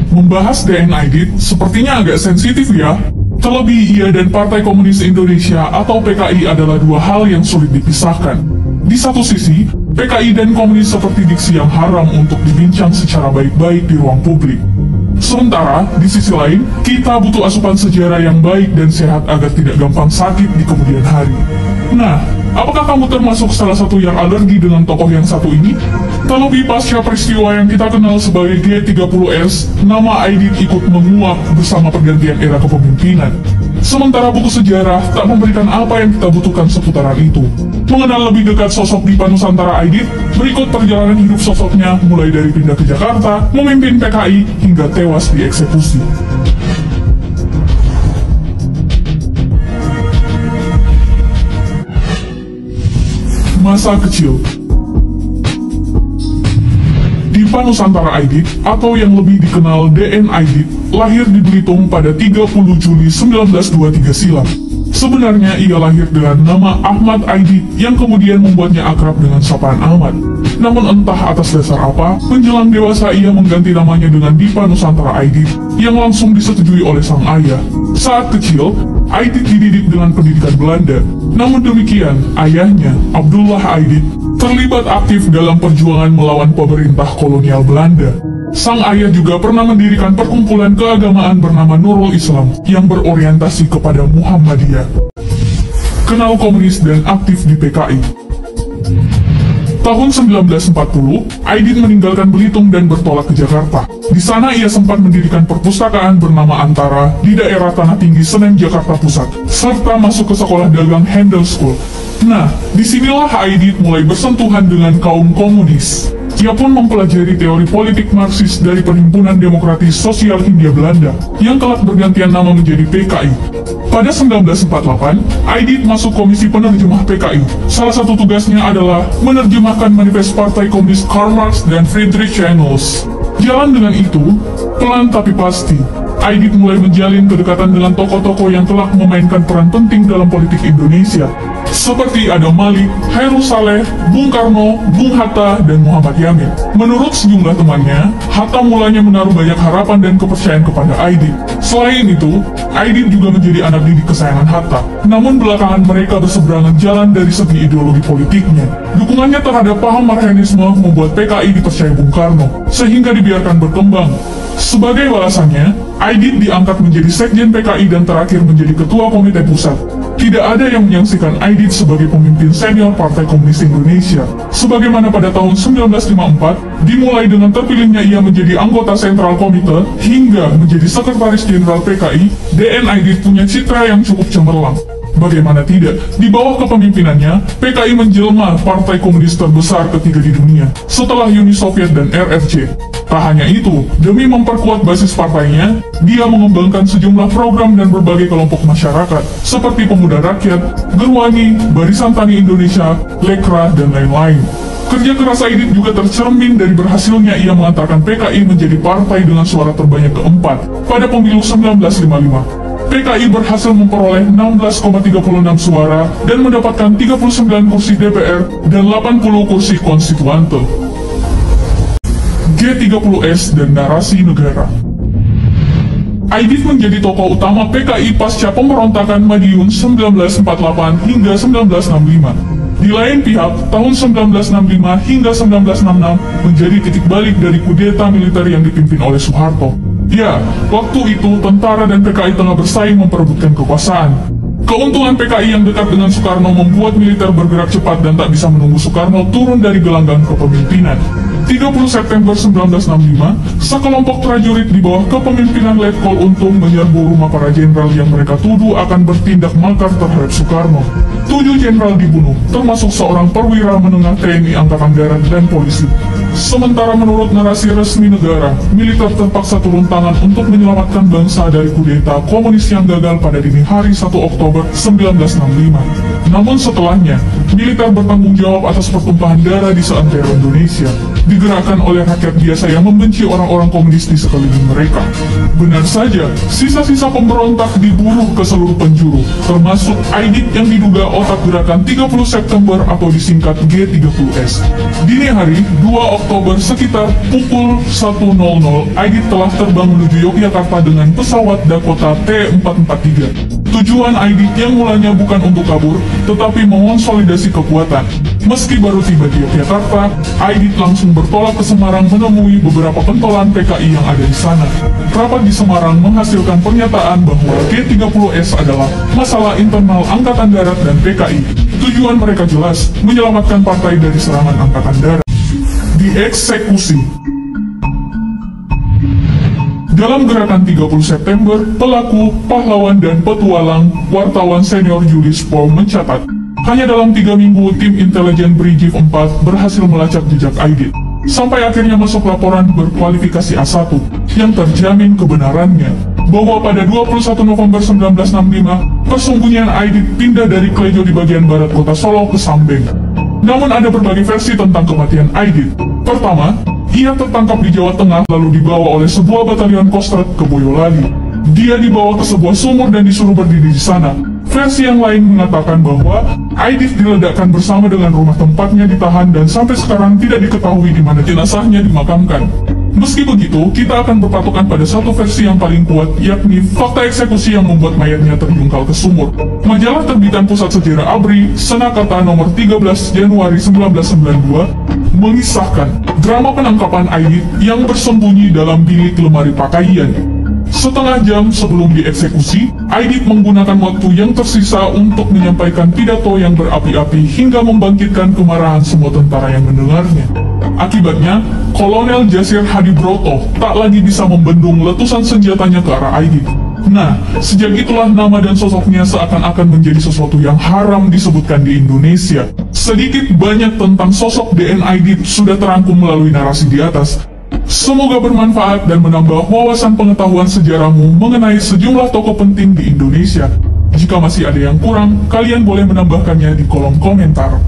Membahas DN Aidit sepertinya agak sensitif ya. Terlebih ia dan Partai Komunis Indonesia atau PKI adalah dua hal yang sulit dipisahkan. Di satu sisi, PKI dan komunis seperti diksi yang haram untuk dibincang secara baik-baik di ruang publik. Sementara, di sisi lain, kita butuh asupan sejarah yang baik dan sehat agar tidak gampang sakit di kemudian hari. Nah, apakah kamu termasuk salah satu yang alergi dengan tokoh yang satu ini? Terlebih pasca peristiwa yang kita kenal sebagai G30S, nama Aidit ikut menguap bersama pergantian era kepemimpinan. Sementara buku sejarah tak memberikan apa yang kita butuhkan seputaran itu. Mengenal lebih dekat sosok Dipa Nusantara Aidit, berikut perjalanan hidup sosoknya mulai dari pindah ke Jakarta, memimpin PKI, hingga tewas dieksekusi. Masa kecil. Dipa Nusantara Aidit, atau yang lebih dikenal DN Aidit, lahir di Belitung pada 30 Juli 1923 silam. Sebenarnya ia lahir dengan nama Ahmad Aidit yang kemudian membuatnya akrab dengan sapaan Ahmad. Namun entah atas dasar apa, menjelang dewasa ia mengganti namanya dengan Dipa Nusantara Aidit yang langsung disetujui oleh sang ayah. Saat kecil, Aidit dididik dengan pendidikan Belanda. Namun demikian, ayahnya, Abdullah Aidit, terlibat aktif dalam perjuangan melawan pemerintah kolonial Belanda. Sang ayah juga pernah mendirikan perkumpulan keagamaan bernama Nurul Islam yang berorientasi kepada Muhammadiyah. Kenal komunis dan aktif di PKI. Tahun 1940, Aidit meninggalkan Belitung dan bertolak ke Jakarta. Di sana ia sempat mendirikan perpustakaan bernama Antara di daerah Tanah Tinggi, Senen, Jakarta Pusat, serta masuk ke sekolah dagang Handel School. Nah, disinilah Aidit mulai bersentuhan dengan kaum komunis. Ia pun mempelajari teori politik Marxis dari Perhimpunan Demokratis Sosial Hindia Belanda, yang kelak bergantian nama menjadi PKI. Pada 1948, Aidit masuk Komisi Penerjemah PKI. Salah satu tugasnya adalah menerjemahkan manifest Partai Komunis Karl Marx dan Friedrich Engels. Jalan dengan itu, pelan tapi pasti, Aidit mulai menjalin kedekatan dengan tokoh-tokoh yang telah memainkan peran penting dalam politik Indonesia, seperti Adam Malik, Hairul Saleh, Bung Karno, Bung Hatta, dan Muhammad Yamin. Menurut sejumlah temannya, Hatta mulanya menaruh banyak harapan dan kepercayaan kepada Aidit. Selain itu, Aidit juga menjadi anak didik kesayangan Hatta. Namun belakangan mereka berseberangan jalan dari segi ideologi politiknya. Dukungannya terhadap paham Marxisme membuat PKI dipercaya Bung Karno, sehingga dibiarkan berkembang. Sebagai balasannya, Aidit diangkat menjadi sekjen PKI dan terakhir menjadi ketua komite pusat. Tidak ada yang menyaksikan Aidit sebagai pemimpin senior Partai Komunis Indonesia. Sebagaimana pada tahun 1954, dimulai dengan terpilihnya ia menjadi anggota sentral komite, hingga menjadi sekretaris jenderal PKI, DN Aidit punya citra yang cukup cemerlang. Bagaimana tidak, di bawah kepemimpinannya, PKI menjelma partai komunis terbesar ketiga di dunia, setelah Uni Soviet dan RFC. Tak hanya itu, demi memperkuat basis partainya, dia mengembangkan sejumlah program dan berbagai kelompok masyarakat, seperti Pemuda Rakyat, Gerwani, Barisan Tani Indonesia, Lekra, dan lain-lain. Kerja keras Aidit juga tercermin dari berhasilnya ia mengantarkan PKI menjadi partai dengan suara terbanyak keempat pada pemilu 1955. PKI berhasil memperoleh 16,36 suara dan mendapatkan 39 kursi DPR dan 80 kursi konstituante. G30S dan narasi negara. Aidit menjadi tokoh utama PKI pasca pemberontakan Madiun 1948 hingga 1965. Di lain pihak, tahun 1965 hingga 1966 menjadi titik balik dari kudeta militer yang dipimpin oleh Soeharto. Ya, waktu itu tentara dan PKI tengah bersaing memperebutkan kekuasaan. Keuntungan PKI yang dekat dengan Soekarno membuat militer bergerak cepat dan tak bisa menunggu Soekarno turun dari gelanggang kepemimpinan. 30 September 1965, sekelompok prajurit di bawah kepemimpinan Letkol Untung menyerbu rumah para jenderal yang mereka tuduh akan bertindak makar terhadap Soekarno. 7 jenderal dibunuh, termasuk seorang perwira menengah TNI Angkatan Darat dan polisi. Sementara menurut narasi resmi negara, militer terpaksa turun tangan untuk menyelamatkan bangsa dari kudeta komunis yang gagal pada dini hari 1 Oktober 1965. Namun setelahnya, militer bertanggung jawab atas pertumpahan darah di seantero Indonesia, digerakkan oleh rakyat biasa yang membenci orang-orang komunis di sekeliling mereka. Benar saja, sisa-sisa pemberontak diburu ke seluruh penjuru, termasuk Aidit yang diduga otak gerakan 30 September atau disingkat G30S. Dini hari, 2 Oktober sekitar pukul 1.00, Aidit telah terbang menuju Yogyakarta dengan pesawat Dakota T443. Tujuan Aidit yang mulanya bukan untuk kabur, tetapi mengonsolidasi kekuatan. Meski baru tiba di Yogyakarta, Aidit langsung bertolak ke Semarang menemui beberapa pentolan PKI yang ada di sana. Rapat di Semarang menghasilkan pernyataan bahwa G30S adalah masalah internal Angkatan Darat dan PKI. Tujuan mereka jelas, menyelamatkan partai dari serangan Angkatan Darat. Dieksekusi. Dalam gerakan 30 September, pelaku, pahlawan, dan petualang, wartawan senior Julius Paul mencatat, hanya dalam 3 minggu tim intelijen Brigif 4 berhasil melacak jejak Aidit, sampai akhirnya masuk laporan berkualifikasi A1, yang terjamin kebenarannya, bahwa pada 21 November 1965, persembunyian Aidit pindah dari Klejo di bagian barat kota Solo ke Sambeng. Namun ada berbagai versi tentang kematian Aidit. Pertama, ia tertangkap di Jawa Tengah lalu dibawa oleh sebuah batalion Kostrad ke Boyolali. Dia dibawa ke sebuah sumur dan disuruh berdiri di sana. Versi yang lain mengatakan bahwa Aidit diledakkan bersama dengan rumah tempatnya ditahan dan sampai sekarang tidak diketahui di mana jenazahnya dimakamkan. Meski begitu, kita akan berpatokan pada satu versi yang paling kuat, yakni fakta eksekusi yang membuat mayatnya terjungkal ke sumur. Majalah terbitan Pusat Sejarah ABRI, Senakata nomor 13 Januari 1992, mengisahkan drama penangkapan Aidit yang bersembunyi dalam bilik lemari pakaian. Setengah jam sebelum dieksekusi, Aidit menggunakan waktu yang tersisa untuk menyampaikan pidato yang berapi-api hingga membangkitkan kemarahan semua tentara yang mendengarnya. Akibatnya, Kolonel Jasir Hadibroto tak lagi bisa membendung letusan senjatanya ke arah Aidit. Nah, sejak itulah nama dan sosoknya seakan-akan menjadi sesuatu yang haram disebutkan di Indonesia. Sedikit banyak tentang sosok DN Aidit sudah terangkum melalui narasi di atas. Semoga bermanfaat dan menambah wawasan pengetahuan sejarahmu mengenai sejumlah tokoh penting di Indonesia. Jika masih ada yang kurang, kalian boleh menambahkannya di kolom komentar.